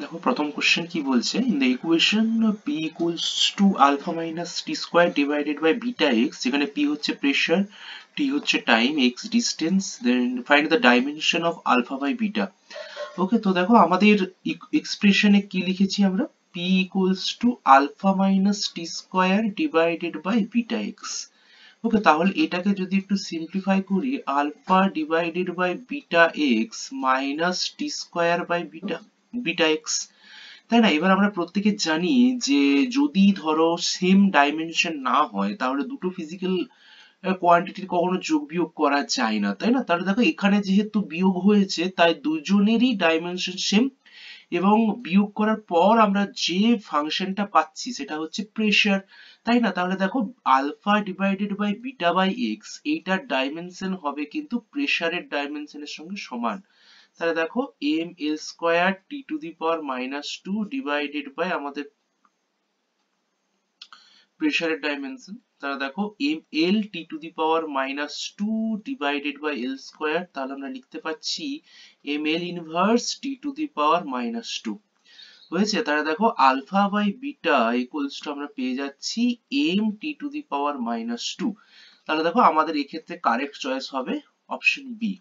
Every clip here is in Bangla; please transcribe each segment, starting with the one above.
দেখো প্রথম কোশ্চেন কি বলছে, in the equation p equals to alpha minus T square divided by beta X, যেখানে p হচ্ছে প্রেসার, t হচ্ছে time, x distance, then find the dimension of alpha by beta. Okay, তো দেখো আমাদের এক্সপ্রেশনে কি লিখেছি আমরা, p equals to alpha minus T square divided by beta X. Okay, তাহলে এটাকে যদি একটু সিম্পলিফাই করি, alpha divided by beta X minus T square by beta x, তাই না? এবার আমরা প্রত্যেকে জানি যে যদি ধরো সেম ডাইমেনশন না হয় তাহলে দুটো ফিজিক্যাল কোয়ান্টিটির কখনো যোগ বিয়োগ করা যায় না, তাই না? তাহলে দেখো এখানে যেহেতু বিয়োগ হয়েছে তাই দুজনেরই ডাইমেনশন সেম, এবং বিয়োগ করার পর আমরা যে ফাংশনটা পাচ্ছি সেটা হচ্ছে প্রেসার, তাই না? তাহলে দেখো alpha divided by beta by x, এইটার ডাইমেনশন হবে কিন্তু প্রেসারের ডাইমেনশনের সঙ্গে সমান। তাহলে দেখো M L square T to the power minus two divided by আমাদের প্রেসারের ডাইমেনশন, তাহলে দেখো M L T to the power minus two divided by L square, তাহলে আমরা লিখতে পাচ্ছি M L inverse T to the power minus two হয়েছে। তাহলে দেখো alpha by beta equals to আমরা পেয়ে যাচ্ছি M T to the power minus two. তাহলে দেখো আমাদের এক্ষেত্রে কারেক্ট চয়েস হবে অপশন বি।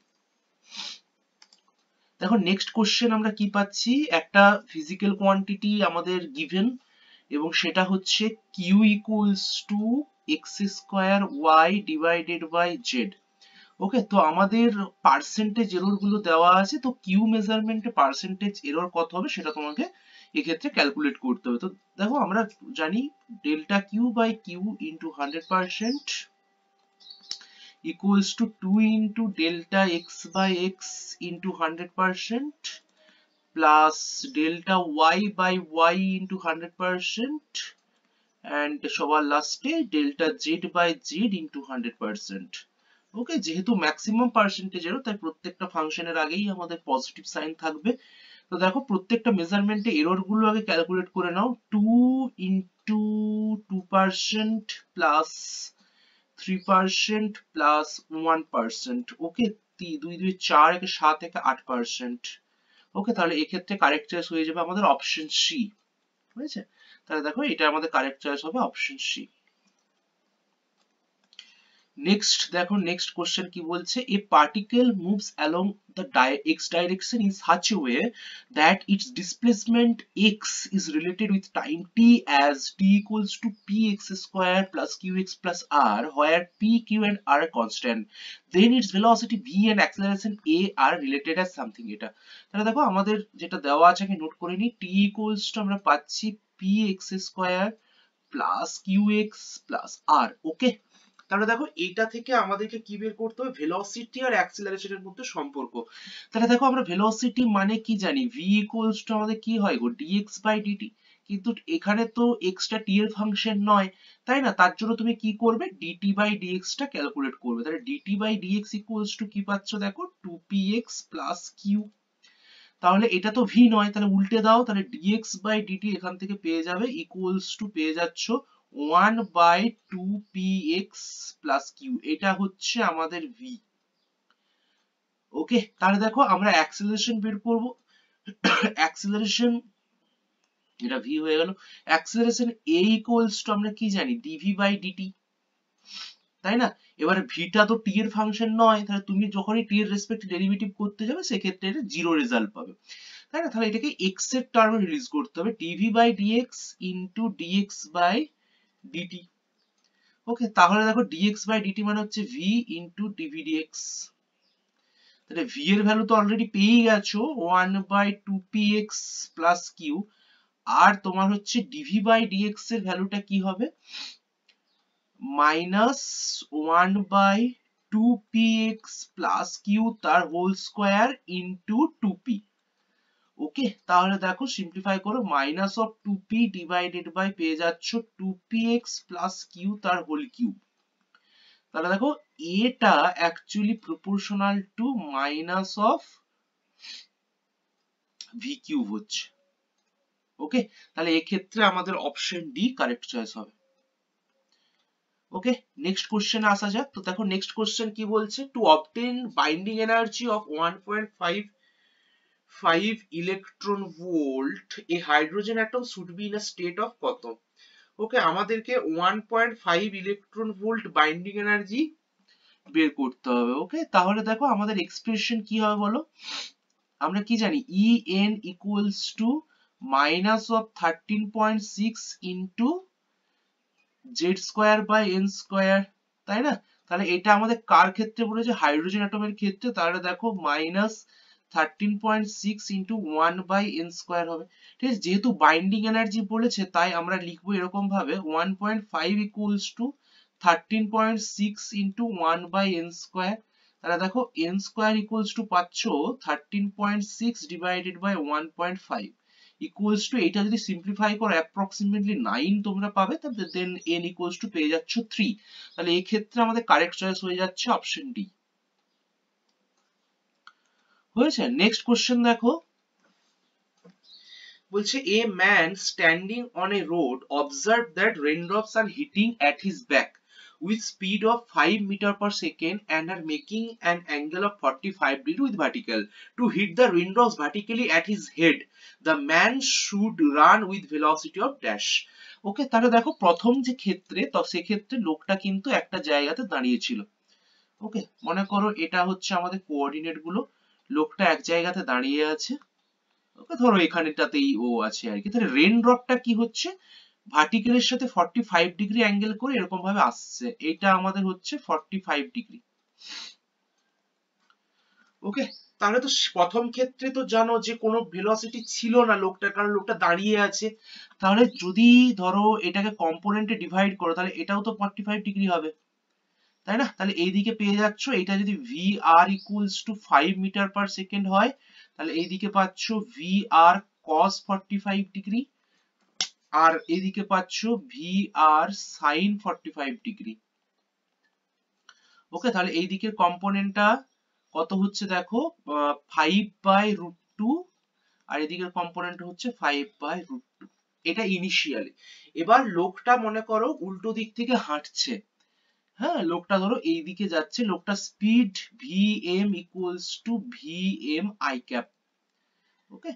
দেখো নেক্সট কোশ্চেন আমরা কি পাচ্ছি, একটা ফিজিক্যাল কোয়ান্টিটি আমাদের গিভেন এবং সেটা হচ্ছে Q equals to X square Y divided by Z. Okay, তো আমাদের পার্সেন্টেজ এরর গুলো দেওয়া আছে, তো কিউ মেজারমেন্টে পার্সেন্টেজ এরর কত হবে সেটা তোমাকে এক্ষেত্রে ক্যালকুলেট করতে হবে। তো দেখো আমরা জানি delta Q by Q into 100% equals to 2 into delta x by x into 100% plus delta y by y into 100% and সবার লাস্টে delta z by z into 100%। ওকে, যেহেতু ম্যাক্সিমাম পার্সেন্টেজ এরর তাই প্রত্যেকটা ফাংশনের আগেই আমাদের পজিটিভ সাইন থাকবে। তো দেখো প্রত্যেকটা মেজারমেন্টে এরর গুলো আগে ক্যালকুলেট করে নাও, 2 into 2% প্লাস 3% প্লাস 1%। ওকে, 2 2 4 একে 7 একে 8%। ওকে, তাহলে এক্ষেত্রে কারেক্ট চয়েস হয়ে যাবে আমাদের অপশন সি। হয়েছে, তাহলে দেখো এটা আমাদের কারেক্ট চয়েস হবে অপশন সি। নেক্সট দেখো নেক্সট কোশ্চেন কি বলছে, a particle moves along the x direction in such a way that its displacement x is related with time t as t equals to px square plus qx plus r, where p, q and r are constant, then its velocity v and acceleration a are related as something। এটা তাহলে দেখো আমাদের যেটা দেওয়া আছে আমি নোট করে নিই, t equals to আমরা পাচ্ছি px square plus qx plus r। ওকে, তাহলে দেখো এইটা থেকে আমাদেরকে কি বের করতে হবে, ভেলোসিটি আর অ্যাক্সিলারেশনের মধ্যে সম্পর্ক। তাহলে দেখো আমরা ভেলোসিটি মানে কি জানি, v ইকুয়ালস টু আমাদের কি হয় গো, dx বাই dt, কিন্তু এখানে তো x টা t এর ফাংশন নয়, তাই না? তার জন্য তুমি কি করবে, dt বাই dx টা ক্যালকুলেট করবে। তাহলে dt by dx equals to কি পাচ্ছ দেখো, 2px প্লাস q। তাহলে এটা তো v নয়, তাহলে উল্টে দাও, তাহলে dx বাই dt এখান থেকে পেয়ে যাবে ইকুয়ালস টু পেয়ে যাচ্ছ 1 বাই 2px প্লাস q, এটা হচ্ছে আমাদের v। ওকে, তাহলে দেখো আমরা অ্যাক্সিলারেশন বের করব, অ্যাক্সিলারেশন এটা v হয়ে গেল, অ্যাক্সিলারেশন a ইকুয়ালস টু আমরা কি জানি, dv বাই dt, তাই না? এবারে ভিটা তো t এর ফাংশন নয়, তাহলে তুমি যখনই t এর রেসপেক্টে ডেরিভেটিভ করতে যাবে সেক্ষেত্রে এটা জিরো রেজাল্ট পাবে, তাই না? তাহলে এটাকে x এর টার্মে রিলিজ করতে হবে, dv by dx into dx by dt। Okay, তাহলে দেখো dx বাই dt মানে হচ্ছে v ইনটু dv dx। তাহলে v এর ভ্যালু তো অলরেডি পেয়েই গেছো 1 বাই 2px প্লাস q, আর তোমার হচ্ছে dv বাই dx এর ভ্যালুটা কি হবে, minus 1 by 2px plus q তার whole square into 2p। Okay, তাহলে দেখো সিম্পলিফাই করো, minus of 2p divided by পেয়ে যাচ্ছ 2px প্লাস q তার হোল কিউব। তাহলে দেখো এটা actually proportional two minus of v cube হচ্ছে। ওকে, তাহলে এক্ষেত্রে আমাদের অপশন ডি কারেক্ট চয়েস হবে। ওকে, নেক্সট কোশ্চেনে আসা যাক। তো দেখো নেক্সট কোশ্চেন কি বলছে, to obtain binding energy of 1.5 5 electron volt A hydrogen atom should be in a state of কত? ওকে, আমাদেরকে 1.5 ইলেকট্রন ভোল্ট বাইন্ডিং এনার্জি বের করতে হবে। ওকে, তাহলে দেখো আমাদের এক্সপ্রেশন কি হবে বলো, আমরা কি জানি En equals to minus of 13.6 into z square by n square, তাই না? তাহলে এটা আমাদের কার ক্ষেত্রে বলেছে, হাইড্রোজেন অ্যাটমের ক্ষেত্রে, তাহলে দেখো minus 13.6 into 1 by n square হবে। ঠিক আছে, যেহেতু বাইন্ডিং এনার্জি বলেছে তাই আমরা লিখবো এরকম ভাবে 1.5 equals to 13.6 into 1 by n square। তাহলে দেখো n square equals to পাচ্ছ 13.6 divided by 1.5 equals to, এটা যদি সিম্পলিফাই করো অ্যাপ্রক্সিমেটলি 9 তোমরা পাবে, তাহলে দেন n equals to পেয়ে যাচ্ছ 3। তাহলে এই ক্ষেত্রে আমাদের কারেক্ট চয়েস হয়ে যাচ্ছে অপশন ডি। হয়েছে? নেক্সট কোশ্চেন দেখো, বলছে a man standing on a road observed that raindrops are hitting at his back with speed of 5 meter per second and are making an angle of 45 degree with vertical. To hit the raindrops vertically at his head, the man should run with velocity of dash. ওকে, তাহলে দেখো প্রথম যে ক্ষেত্রে, তো সেক্ষেত্রে লোকটা কিন্তু একটা জায়গাতে দাঁড়িয়েছিল। ওকে, মনে করো এটা হচ্ছে আমাদের কোঅর্ডিনেট গুলো, লোকটা এক জায়গাতে দাঁড়িয়ে আছে। ওকে, ধরো এখানেটাতেই ও আছে আর কি। তাহলে রেন ড্রপটা কি হচ্ছে, ভার্টিক্যালের সাথে 45 ডিগ্রি অ্যাঙ্গেল করে এরকম ভাবে আসছে, এটা আমাদের হচ্ছে 45 ডিগ্রি। ওকে, তাহলে তো প্রথম ক্ষেত্রে তো জানো যে কোনো ভেলোসিটি ছিল না লোকটার, কারণ লোকটা দাঁড়িয়ে আছে। তাহলে যদি ধরো এটাকে কম্পোনেন্টে ডিভাইড করো তাহলে এটাও তো 45 ডিগ্রি হবে, তাই না? তাহলে এইদিকে পেয়ে যাচ্ছ, এটা যদি vr equals to 5 metre per second হয়, তাহলে এইদিকে পাচ্ছ vr cos 45 ডিগ্রি, আর এদিকে পাচ্ছ vr sin 45 ডিগ্রি। ওকে, তাহলে এই দিকের কম্পোনেন্টটা কত হচ্ছে দেখো, 5/√2, আর এদিকের কম্পোনেন্ট হচ্ছে 5/√2। এটা ইনিশিয়ালি। এবার লোকটা মনে করো উল্টো দিক থেকে হাঁটছে। হ্যাঁ, লোকটা ধরো এই দিকে যাচ্ছে, লোকটা speed vm equals to vm i cap। ওকে,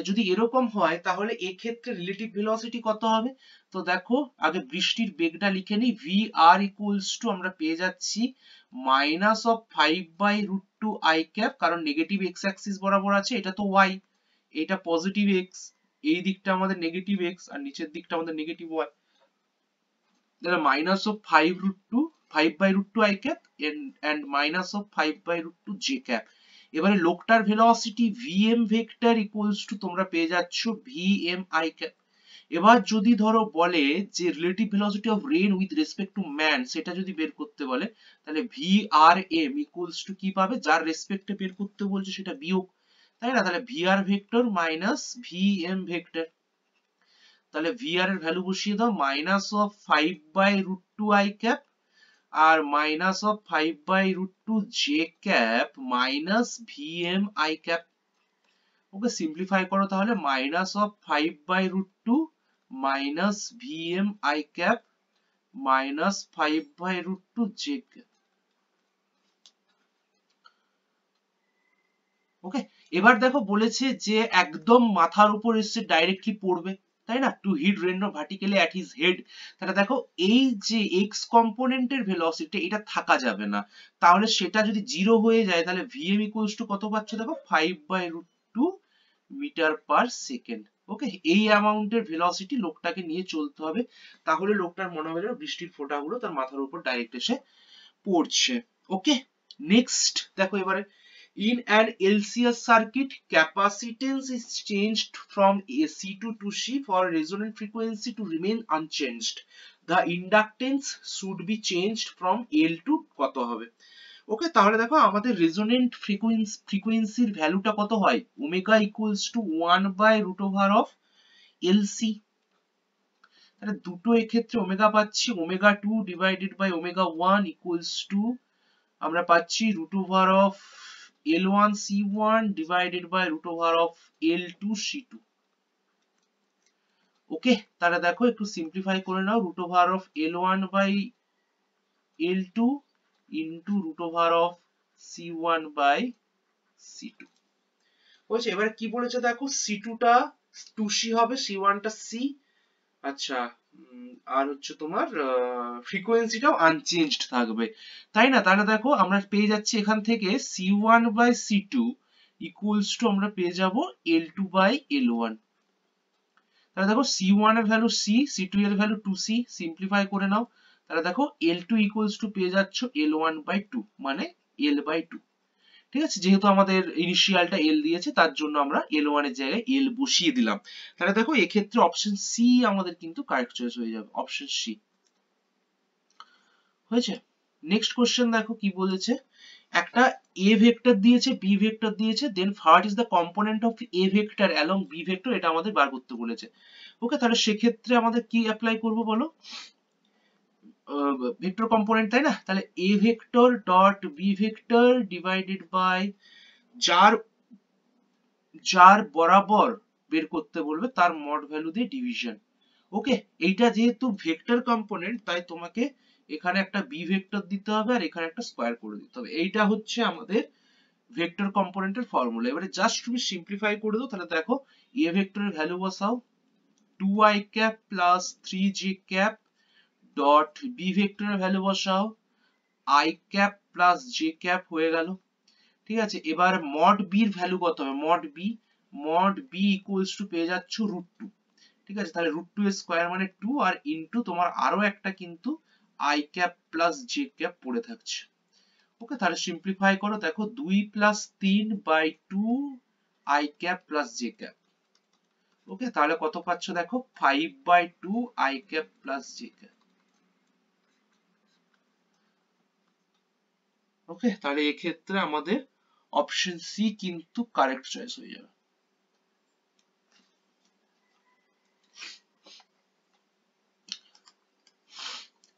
যদি এরকম হয় তাহলে এক্ষেত্রে রিলেটিভ ভেলোসিটি কত হবে? তো দেখো আগে বৃষ্টির বেগটা লিখে নিই, vr equals to আমরা পেয়ে যাচ্ছি মাইনাস অফ 5/√2 i cap, কারণ নেগেটিভ এক্স অ্যাক্সিস বরাবর আছে, এটা তো y, এটা পজিটিভ এক্স, এই দিকটা আমাদের নেগেটিভ এক্স আর নিচের দিকটা আমাদের নেগেটিভ y। তাহলে minus of 5/√2 i cap and minus of 5/√2 j cap। এবারে লোকটার velocity vm vector equals to তোমরা পেয়ে যাচ্ছ vm i cap। এবার যদি ধরো বলে যে relative velocity of rain with respect to man, সেটা যদি বের করতে বলে তাহলে vrm ইকুয়ালস টু কি পাবে, যার রেসপেক্টে বের করতে বলছে সেটা বিয়োগ, তাই না? তাহলে vr vector minus vm vector. তাহলে vr এর ভ্যালু বসিয়ে দাও মাইনাস অফ 5/√2 i cap আর minus of 5/√2 j cap minus vm i cap। Okay, simplify করো তাহলে minus of 5/√2 minus vm i cap minus 5/√2 j cap। Okay, এবার দেখো বলেছে যে একদম মাথার উপর এসে ডাইরেক্টলি পড়বে, তাই না? To hit raindrop vertically at his head. তাহলে দেখো এই যে এক্স কম্পোনেন্টের ভেলোসিটি এটা থাকা যাবে না, তাহলে সেটা যদি 0 হয়ে যায় তাহলে vm ইকুয়ালস টু কত পাচ্ছ দেখো 5/√2 মিটার পার সেকেন্ড। ওকে, এই অ্যামাউন্টের ভেলোসিটি লোকটাকে নিয়ে চলতে হবে, তাহলে লোকটার মনে হবে যেন বৃষ্টির ফোঁটাগুলো তার মাথার উপর ডাইরেক্ট এসে পড়ছে। ওকে, নেক্সট দেখো এবারে, in an LCS circuit, capacitance is changed from C2 to C for resonant frequency to remain unchanged. The inductance should be changed from L to কত হবে? ওকে, তাহলে দেখো আমাদের রেজোনেন্ট ফ্রিকোয়েন্সির ভ্যালুটা কত হয়, omega equals to 1/√of LC। তাহলে দুটো এক্ষেত্রে ওমেগা পাচ্ছি, omega 2 divided by omega 1 equals to আমরা পাচ্ছি √of L1 C1 divided by √of L2 C2। ওকে, তাহলে দেখো একটু সিম্পলিফাই করে নাও, √of L1 by L2 into √of C1 by C2। বুঝছো? এবার কি বলেছে দেখো, C2 টা 2C হবে, C1 টা C। আচ্ছা, আর হচ্ছে তোমার ফ্রিকোয়েন্সিটাও আনচেঞ্জড থাকবে, তাই না? তাহলে দেখো আমরা পেয়ে যাচ্ছি এখান থেকে C1/C2 ইকুয়ালস টু আমরা পেয়ে যাব L2/L1। তাহলে দেখো C1 এর ভ্যালু C, C2 এর ভ্যালু 2C, সিম্পলিফাই করে নাও। তাহলে দেখো L2 ইকুয়ালস টু পেয়ে যাচ্ছ L1/2, মানে L/2। ঠিক আছে, যেহেতু আমাদের ইনিশিয়ালটা L দিয়েছে তার জন্য আমরা L1 এর জায়গায় L বসিয়ে দিলাম। তাহলে দেখো এক্ষেত্রে অপশন সি আমাদের কিন্তু কারেক্ট চয়েস হয়ে যাবে, অপশন সি। হয়েছে? নেক্সট কোশ্চেন দেখো কি বলেছে, একটা a ভেক্টর দিয়েছে, b ভেক্টর দিয়েছে, then what is the component of a vector along b vector, এটা আমাদের বার করতে বলেছে। ওকে, তাহলে সেক্ষেত্রে আমাদের কি অ্যাপ্লাই করব বলো? ভেক্টর কম্পোনেন্ট, তাই না? তাহলে a vector dot b vector divided by যার যার বরাবর বের করতে বলবে তার মড ভ্যালু দিয়ে ডিভিশন। ওকে, এইটা যেহেতু ভেক্টর কম্পোনেন্ট তাই তোমাকে এখানে একটা বি ভেক্টর দিতে হবে আর এখানে একটা স্কয়ার করে দিতে হবে। এইটা হচ্ছে আমাদের ভেক্টর কম্পোনেন্টের ফর্মুলা। এবারে জাস্ট তুমি সিম্পলিফাই করে দাও। তাহলে দেখো এ ভেক্টরের ভ্যালু বসাও 2i cap plus 3j cap dot B ভেক্টরের ভ্যালু বসাও i cap plus j cap, হয়ে গেল। ঠিক আছে, এবার মড বি এর ভ্যালু কত হবে? মড বি ইকুয়ালস টু পেয়ে যাচ্ছ √2। ঠিক আছে, তাহলে √2 এর স্কয়ার মানে 2 আর ইনটু তোমার আরো একটা কিন্তু i cap plus j cap পড়ে থাকছে। ওকে, তাহলে সিম্পলিফাই করো, দেখো 2 plus 3/2 i cap plus j cap. Okay, তাহলে কত পাচ্ছ দেখো 5/2 i cap plus j cap. Okay, তাহলে এক্ষেত্রে আমাদের অপশন সি কিন্তু কারেক্ট চয়েস হয়ে যাবে।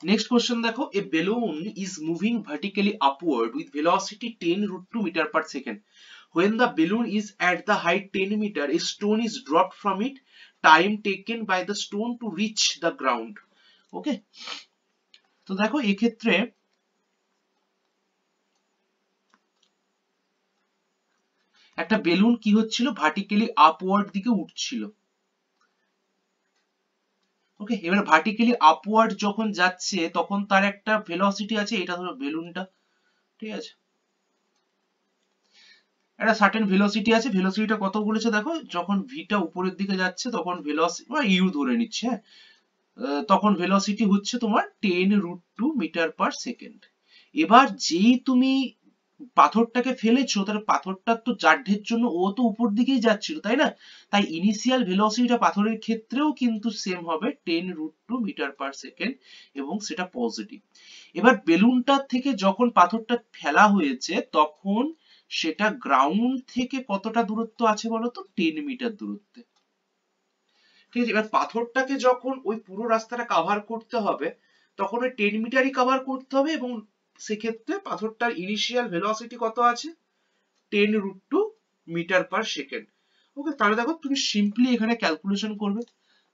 নেক্সট কোশ্চেন দেখো, a balloon is moving vertically upward with velocity 10√2 metre per second. When the balloon is at the height 10 meter, a stone is dropped from it. Time taken by the stone to reach the ground. Okay, তো দেখো এক্ষেত্রে একটা বেলুন কি হচ্ছিল, ভার্টিক্যালি আপওয়ার্ড দিকে উঠছিল। ওকে, এবার ভার্টিক্যালি আপওয়ার্ড যখন যাচ্ছে তখন তার একটা ভেলোসিটি আছে, এটা হলো বেলুনটা। ঠিক আছে, একটা সার্টেন ভেলোসিটি আছে, ভেলোসিটিটা কত বলেছে দেখো, যখন ভিটা উপরের দিকে যাচ্ছে তখন ভেলোসিটি বা ইউ ধরে নিচ্ছে, হ্যাঁ, তখন ভেলোসিটি হচ্ছে তোমার 10√2 মিটার পার সেকেন্ড। এবার যেই তুমি পাথরটাকে ফেলেছো, তাহলে পাথরটার তো জাঢ্যের জন্য ও তো উপর দিকেই যাচ্ছিল, তাই না? তাই ইনিশিয়াল ভেলোসিটিটা পাথরের ক্ষেত্রেও কিন্তু সেম হবে 10√2 মিটার পার সেকেন্ড, এবং সেটা পজিটিভ। এবার বেলুনটার থেকে যখন পাথরটা ফেলা হয়েছে তখন সেটা গ্রাউন্ড থেকে কতটা দূরত্ব আছে বলতো? 10 মিটার দূরত্বে। ঠিক আছে, এবার পাথরটাকে যখন ওই পুরো রাস্তাটা কভার করতে হবে তখন ওই 10 মিটারই কভার করতে হবে, এবং সেক্ষেত্রে পাথরটার ইনিশিয়াল ভেলোসিটি কত আছে? 10√2 মিটার পার সেকেন্ড। ওকে, তাহলে দেখো তুমি সিম্পলি এখানে ক্যালকুলেশন করবে।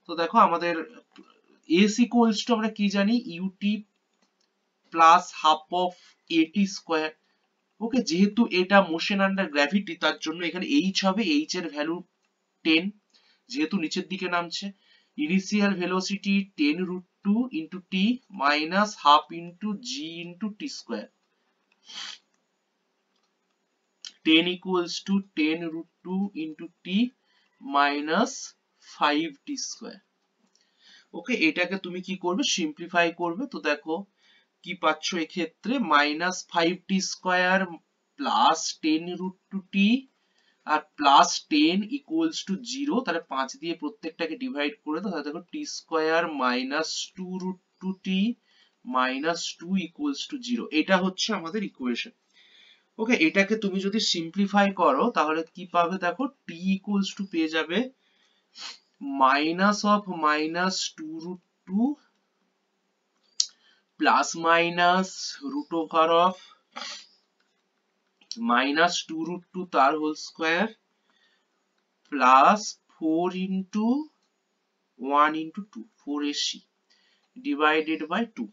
তো দেখো আমাদের s ইকুয়ালস টু আমরা কি জানি, ut plus half of at square. Okay, যেহেতু এটা মোশন আন্ডার গ্র্যাভিটি তার জন্য এখানে h হবে, h এর ভ্যালু 10, যেহেতু নিচের দিকে নামছে। Initial velocity 10√2 into t minus half into g into t square. 10 equals to 10√2 into t minus 5t square. Okay, এটাকে তুমি কি করবে? সিম্পলিফাই করবে। তো দেখো কি পাচ্ছ এক্ষেত্রে, minus 5t square plus 10√2t আর প্লাস 10 ইকুয়ালস টু 0। তাহলে 5 দিয়ে প্রত্যেকটাকে ডিভাইড করে দাও, তাহলে দেখো t square minus 2√2t minus 2 equals to 0। এটা হচ্ছে আমাদের ইকুয়েশন। ওকে, এটাকে তুমি যদি সিম্পলিফাই করো তাহলে কি পাবে দেখো, t ইকুয়ালস টু পেয়ে যাবে minus of minus 2√2 plus minus root over of minus 2√2 তার whole square plus 4 into 1 into 2 4ac divided by 2।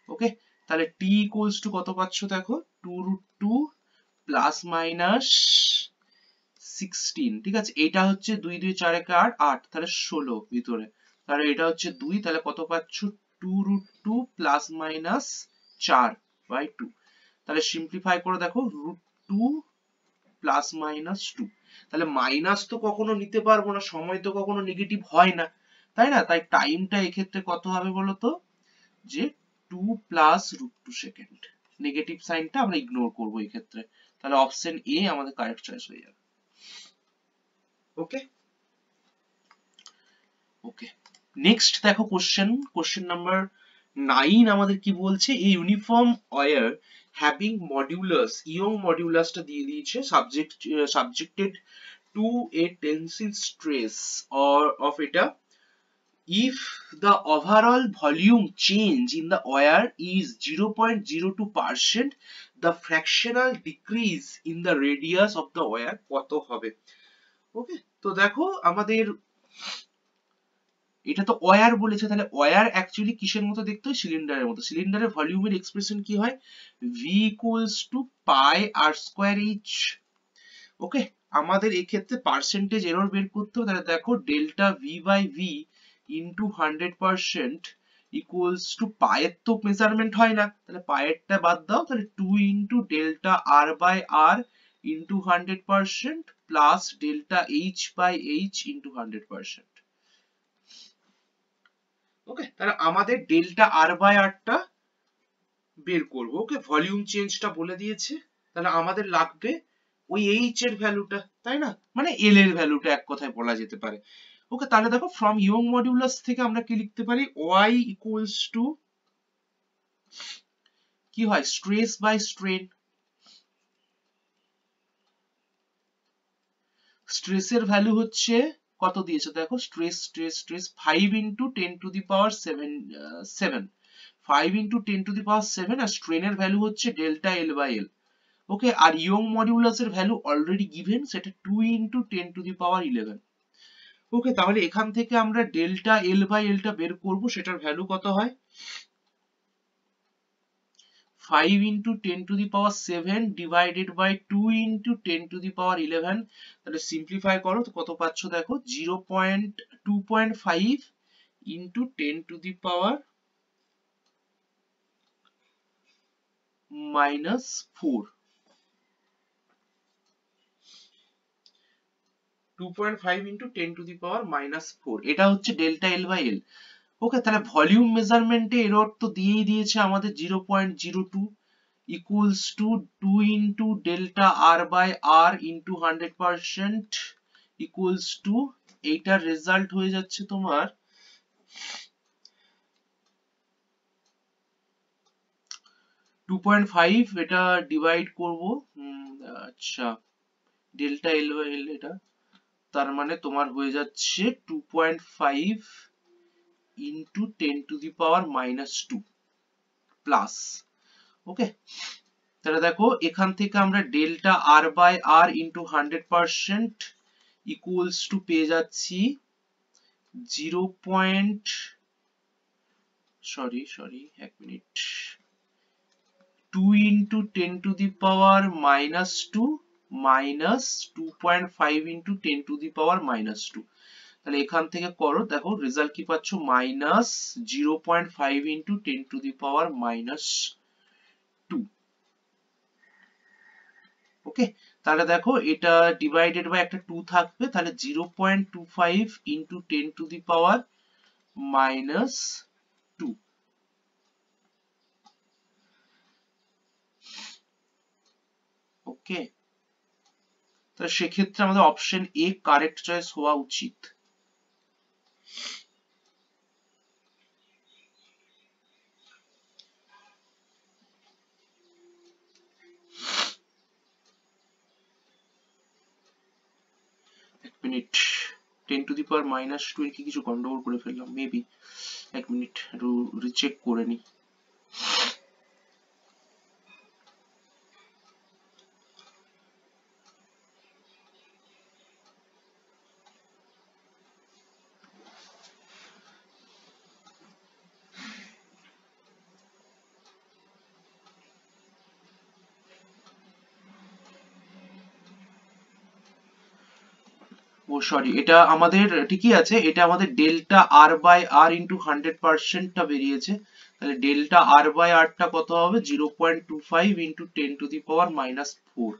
Okay, তাহলে t ইকুয়ালস টু কত পাচ্ছ দেখো, 2√2 প্লাস মাইনাস 16, ঠিক আছে, এটা হচ্ছে 2 2 4 1 8, 8 তাহলে 16 ভিতরে, তাহলে এটা হচ্ছে 2, তাহলে কত পাচ্ছ 2√2 প্লাস মাইনাস 4/2, তাহলে সিম্পলিফাই করে দেখো √2 প্লাস মাইনাস 2, তাহলে মাইনাস তো কখনো নিতে পারবো না, সময় তো কখনো নেগেটিভ হয় না, তাই না, তাই টাইমটা এক্ষেত্রে কত হবে বলো তো, যে 2 প্লাস √2 সেকেন্ড, নেগেটিভ সাইনটা আমরা ইগনোর করবো এই ক্ষেত্রে, তাহলে অপশন এ আমাদের কারেক্ট চয়েস হয়ে যাবে। ওকে ওকে, নেক্সট দেখো কোশ্চেন নাম্বার 9 আমাদের কি বলছে, এই uniform wire having modulus, Young মডিউলাসটা দিয়ে দিয়েছে, subjected to a tensile stress or of এটা, if the overall volume change in the wire is 0.02%, the fractional decrease in the radius of the wire কত হবে। ওকে, তো দেখো আমাদের এটা তো ওয়্যার বলেছে, তাহলে ওয়্যার অ্যাকচুয়ালি কিসের মতো দেখতে হয়, সিলিন্ডারের মতো, সিলিন্ডারের ভলিউমের এক্সপ্রেশন কি হয়, v equals to pi r square h। ওকে, আমাদের এই ক্ষেত্রে পার্সেন্টেজ এরর বের করতে হবে, তাহলে দেখো delta v by v into 100% equals to, পায়ের তো মেজারমেন্ট হয় না, তাহলে পায়েরটা বাদ দাও, তাহলে 2 into delta r by r into 100% plus delta h by h into 100%। Okay, তাহলে আমাদের ডেল্টা r বাই r টা বের করব। ওকে, ভলিউম চেঞ্জটা বলে দিয়েছে, তাহলে আমাদের লাগবে ওই h এর ভ্যালুটা, তাই না, মানে l এর ভ্যালুটা এক কথায় বলা যেতে পারে। ওকে, তাহলে দেখো ফ্রম ইয়ং মডিউলাস থেকে আমরা কি লিখতে পারি, y ইকুয়ালস টু কি হয়, স্ট্রেস বাই স্ট্রেন, স্ট্রেসের ভ্যালু হচ্ছে কত দিয়েছে দেখো, stress 5 into 10 to the power 7, 5 into 10 to the power 7, আর স্ট্রেনের ভ্যালু হচ্ছে delta L by L. Okay, আর ইয়ং মডিউলাসের ভ্যালু অলরেডি গিভেন, সেটা 2 ইন্টু 10 টু দি পাওয়ার 11। ওকে, তাহলে এখান থেকে আমরা ডেল্টা এল বাই এলটা বের করব, সেটার ভ্যালু কত হয়, 5 into 10 to the power 7 divided by 2 into 10 to the power 11, তাহলে সিম্পলিফাই করো তো কত পাচ্ছ দেখো, 2.5 into 10 to the power minus 4, 2.5 into 10 to the power minus 4, এটা হচ্ছে ডেল্টা এল বাই এল। ওকে, তাহলে ভলিউম মেজারমেন্টে এরর তো দিয়েই দিয়েছে আমাদের 0.02 equals to 2 into delta r by r into 100% equals to, এইটার রেজাল্ট হয়ে যাচ্ছে তোমার 2.5, এটা ডিভাইড করব, আচ্ছা ডেল্টা এল বাই এল এটা, তার মানে তোমার হয়ে যাচ্ছে 2.5 into 10 to the power minus 2 plus. Okay, তাহলে দেখো এখান থেকে আমরা delta r by r into 100% equals to পেয়ে যাচ্ছি এক minute, 2 into 10 to the power minus 2 minus 2.5 into 10 to the power minus 2, তাহলে এখান থেকে করো, দেখো রেজাল্ট কি পাচ্ছ, minus 0.5 into 10 to the power minus 2। Okay, তাহলে দেখো এটা ডিভাইডেড বাই একটা 2 থাকবে, তাহলে 0.25 into 10 to the power minus 2। Okay, তাহলে সেক্ষেত্রে আমাদের অপশন এ কারেক্ট চয়েস হওয়া উচিত। এক minute, 10 to the power minus 2 কি কিছু গন্ডগোল করে ফেললাম মেবি, এক মিনিট রিচেক করে নি। ও সরি, এটা আমাদের ঠিকই আছে, এটা আমাদের delta R by R into 100%টা বেরিয়েছে। তাহলে ডেল্টা আর বাই আরটা কত হবে 0.25 ইন্টু 10⁻⁻⁴।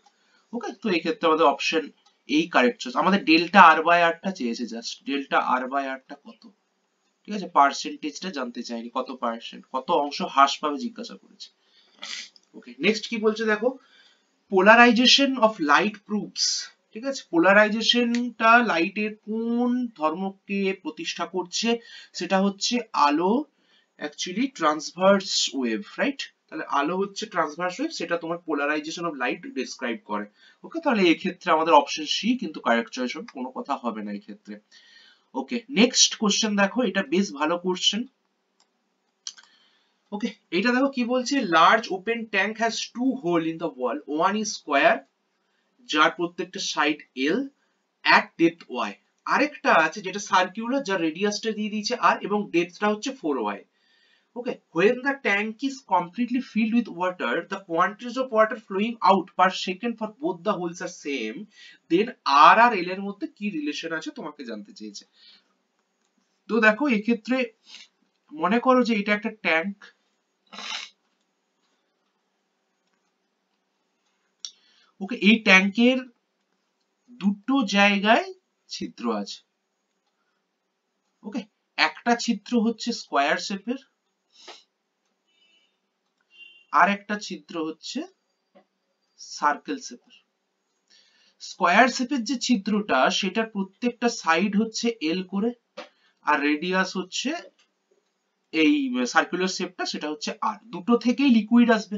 ওকে, তো এই ক্ষেত্রে আমাদের অপশন এই কারেক্ট চয়েস। আমাদের ডেল্টা আর বাই আরটা চেয়েছে, জাস্ট ডেল্টা আর বাই আরটা কত, ঠিক আছে, পার্সেন্টেজটা জানতে চাইনি, কত পার্সেন্ট, কত অংশ হ্রাস পাবে জিজ্ঞাসা করেছে। ওকে, নেক্সট কি বলছে দেখো, পোলারাইজেশন অফ লাইট প্রুভস, ঠিক আছে, পোলারাইজেশনটা লাইটের কোন ধর্মকে প্রতিষ্ঠা করছে, সেটা হচ্ছে আলো অ্যাকচুয়ালি ট্রান্সভার্স ওয়েভ, রাইট? তাহলে আলো হচ্ছে ট্রান্সভার্স ওয়েভ, সেটা তোমার পোলারাইজেশন অফ লাইট ডেসক্রাইব করে। ওকে, তাহলে এই ক্ষেত্রে আমাদের অপশন সি কিন্তু কারেক্ট চয়েস হবে, কোনো কথা হবে না এই ক্ষেত্রে। ওকে, নেক্সট কোশ্চেন দেখো, এটা বেশ ভালো কোশ্চেন। ওকে, এটা দেখো কি বলছে, large open tank has two hole in the wall, one is square যার প্রত্যেকটা side L at depth Y, আরেকটা আছে যেটা সার্কুলার যার রেডিয়াসটা দিয়ে দিয়েছে আর এবং ডেপথটা হচ্ছে 4y. Okay, when the tank is completely filled with water, the quantities of water flowing out per second for both the holes are same, then r R l এর মধ্যে কি রিলেশন আছে তোমাকে জানতে চেয়েছে। তো দেখো এক্ষেত্রে মনে করো যে এটা একটা ট্যাঙ্ক, ওকে, এই ট্যাঙ্কের দুটো জায়গায় ছিদ্র আছে। ওকে, একটা ছিদ্র হচ্ছে স্কোয়ার শেপের, আর একটা ছিদ্র হচ্ছে সার্কেল শেপের। স্কোয়ার শেপের যে ছিদ্রটা সেটার প্রত্যেকটা সাইড হচ্ছে এল করে, আর রেডিয়াস হচ্ছে এই সার্কুলার শেপটা সেটা হচ্ছে আর, দুটো থেকেই লিকুইড আসবে,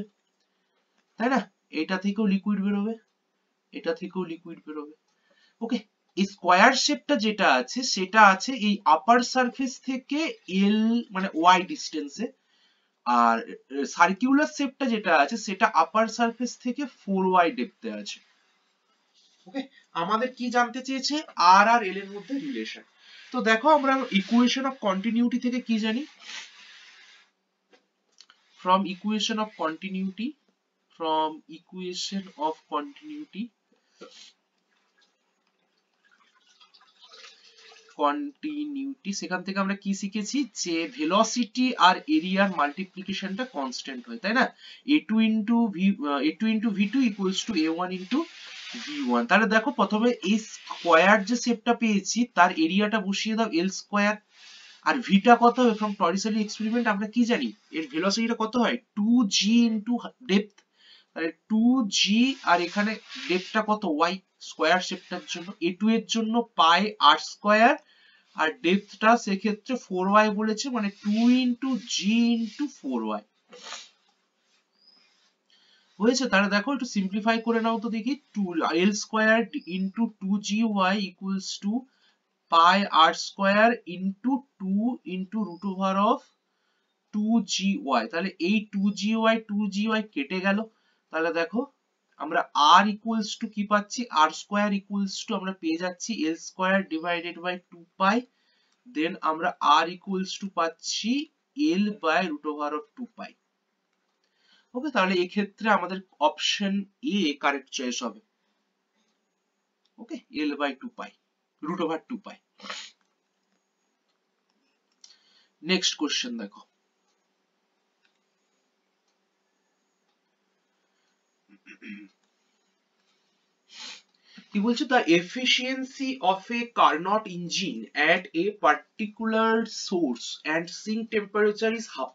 তাই না? এটা থেকেও লিকুইড বেরোবে, এটা থেকেও লিকুইড বেরোবে। ওকে, এই স্কোয়ার শেপটা যেটা আছে সেটা আছে এই আপার সারফেস থেকে এল মানে ওয়াই ডিস্টেন্সে, আর সার্কুলার শেপটা যেটা আছে সেটা আপার সারফেস থেকে 4y ডেপথে আছে। ওকে, আমাদের কি জানতে চেয়েছে, আর আর এল এর মধ্যে রিলেশন। তো দেখো আমরা ইকুয়েশন অফ কন্টিনিউটি থেকে কি জানি, from equation of continuity, from equation of continuity সেখান থেকে আমরা কি শিখেছি যে ভেলোসিটি আর এরিয়ার মাল্টিপ্লিকেশনটা কনস্ট্যান্ট হয়, তাই না? a2 into v2 equals to a1 into v1। তাহলে দেখো প্রথমে এই স্কয়ার যে শেপটা পেয়েছি তার এরিয়াটা বসিয়ে দাও l স্কয়ার, আর ভিটা কত হবে, ফ্রম টরিসেলি এক্সপেরিমেন্ট আমরা কি জানি এর ভেলোসিটিটা কত হয় 2g ইনটু ডেপথ, তাহলে 2g আর এখানে ডেপথটা কত y স্কয়ার শেপটার জন্য, a2 এর জন্য পাই r স্কয়ার, আর ডেপথটা সেক্ষেত্রে 4y বলেছে, মানে 2 ইনটু g ইনটু 4y হয়েছে। তাহলে দেখো একটু সিম্পলিফাই করে নাও তো দেখি, 2 l square into 2gy equals to pi r square into 2 into root over of 2gy, তাহলে এই 2gy কেটে গেল। তাহলে দেখো আমরা r equals to কি পাচ্ছি, r square equals to আমরা পেয়ে যাচ্ছি l square divided by 2 pi, then আমরা r equals to পাচ্ছি l by root over of 2 pi। ওকে, তাহলে এই ক্ষেত্রে আমাদের অপশন এ কারেক্ট চয়েস হবে। ওকে, l by 2 pi, root over 2 pi। Next question দেখো, কি বলছে, the efficiency of a Carnot engine at a particular source and sink temperature is half.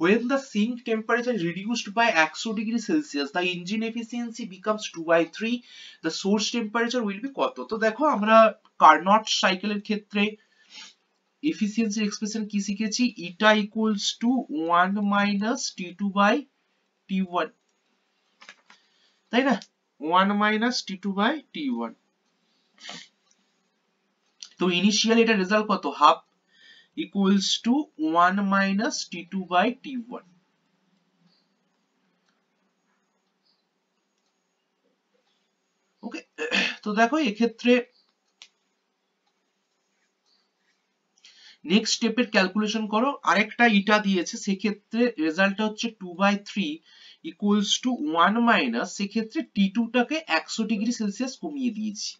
When the sink temperature is reduced by 100 degree Celsius, the engine efficiency becomes 2/3. The source temperature will be কত? তো দেখো আমরা কার্নট সাইকেলের ক্ষেত্রে এফিসিয়েন্সি এক্সপ্রেশন কি শিখেছি, eta equals to 1 minus T2 by T1, তাই না? 1 মাইনাস T2 বাই T1। তো ইনিশিয়াল এটা রেজাল্ট কত, half equals to 1 minus T2 by T1। Okay, তো দেখো এক্ষেত্রে নেক্সট স্টেপের ক্যালকুলেশন করো, আরেকটা ইটা দিয়েছে সেক্ষেত্রে রেজাল্টটা হচ্ছে 2/3 ইকুয়ালস টু 1 মাইনাস, সেক্ষেত্রে T2 টাকে 100 ডিগ্রি সেলসিয়াস কমিয়ে দিয়েছি।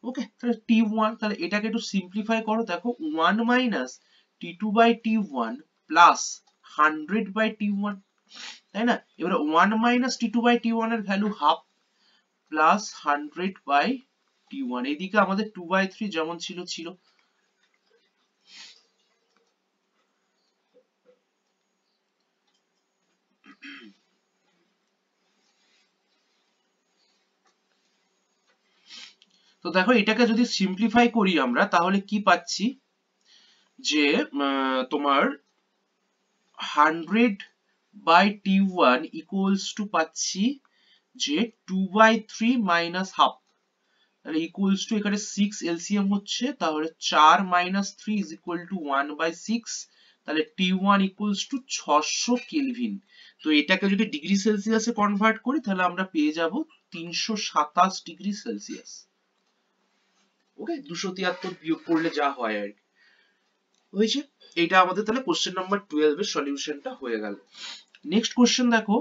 ওকে, তাহলে t1, তাহলে এটাকে একটু সিম্পলিফাই করো, দেখো 1 minus t2 by t1 plus 100 by t1, তাই না? এবারে 1 মাইনাস t2 বাই t1 এর value half plus 100 by t1, এদিকে আমাদের 2 বাই 3 যেমন ছিল ছিল। তো দেখো এটাকে যদি সিম্পলিফাই করি আমরা, তাহলে কি পাচ্ছি যে তোমার 100 বাই t1 ইকুয়ালস টু পাচ্ছি যে 2 বাই 3 মাইনাস হাফ, তাহলে ইকুয়ালস টু এখানে 6 এলসিএম হচ্ছে, তাহলে 4 minus 3 is equal to 1 by 6, তাহলে t1 ইকুয়ালস টু 600 কেলভিন। তো এটাকে যদি ডিগ্রি সেলসিয়াসে কনভার্ট করি তাহলে আমরা পেয়ে যাব 327 ডিগ্রি সেলসিয়াস। ওকে, 273 বিয়োগ করলে যা হয় আর কি হয়েছে। এটা আমাদের তাহলে কোশ্চেন নাম্বার 12 এর সলিউশনটা হয়ে গেল। নেক্সট কোশ্চেন দেখো,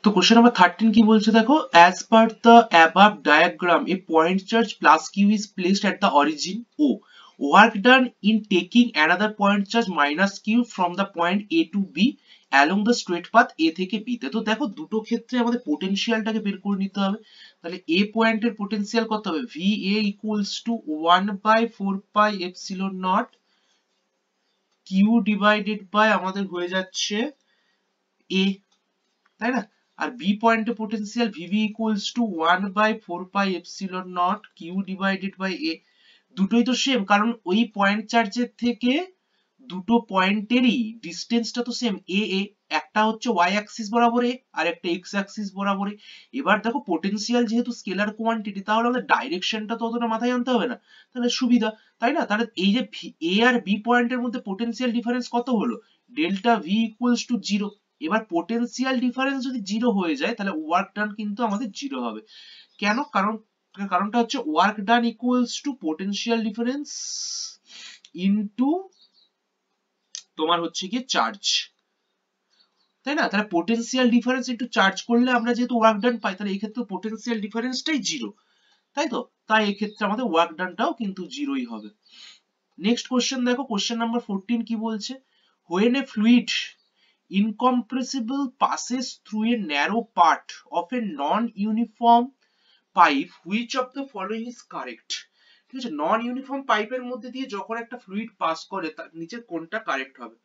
তো কোশ্চেন নাম্বার 13 কি বলছে দেখো, as per the above diagram a point charge plus q is placed at the origin O, work done in taking another point charge minus q from the point A to B along the straight path A থেকে B তে। তো দেখো দুটো ক্ষেত্রে আমাদের পোটেনশিয়ালটাকে বের করে নিতে হবে, তাহলে A পয়েন্টের পোটেনশিয়াল কত হবে, VA equals to 1 by 4 pi epsilon naught q divided by আমাদের হয়ে যাচ্ছে A, তাই না? আর বি পয়েন্টে potential VB equals to 1 by 4 pi epsilon naught q divided by A, দুটোই তো সেম, কারণ ওই পয়েন্ট চার্জের থেকে দুটো পয়েন্টেরই ডিসটেন্সটা তো সেম এ এ, একটা হচ্ছে y অ্যাক্সিস বরাবর এ আর একটা x অ্যাক্সিস বরাবর এ। এবার দেখো পোটেনশিয়াল যেহেতু স্কেলার কোয়ান্টিটি, তাহলে আমাদের ডাইরেকশনটা তো অতটা মাথায় আনতে হবে না, তাহলে সুবিধা, তাই না? তাহলে এই যে এ আর বি পয়েন্টের মধ্যে পোটেনশিয়াল ডিফারেন্স কত হলো, ডেল্টা ভি ইকুয়ালস টু 0। এবার পোটেনশিয়াল ডিফারেন্স যদি 0 হয়ে যায় তাহলে ওয়ার্ক ডান কিন্তু আমাদের 0 হবে। কেন? কারণটা হচ্ছে work done equals to potential difference into তোমার হচ্ছে কি চার্জ, তাই না? তাহলে পোটেনশিয়াল ডিফারেন্স ইনটু চার্জ করলে আমরা যেহেতু ওয়ার্ক ডান পাই, তাহলে এই ক্ষেত্রে পোটেনশিয়াল ডিফারেন্সটাই 0, তাই তো? তাই এই ক্ষেত্রে আমাদের ওয়ার্ক ডানটাও কিন্তু 0ই হবে। নেক্সট কোশ্চেন দেখো, কোশ্চেন নাম্বার 14 কি বলছে, when a fluid incompressible passes through a narrow part of a non-uniform pipe which of the following is correct, ঠিক আছে? নন ইউনিফর্ম পাইপের মধ্যে দিয়ে যখন একটা ফ্লুইড পাস করে তার নিচে কোনটা কারেক্ট হবে।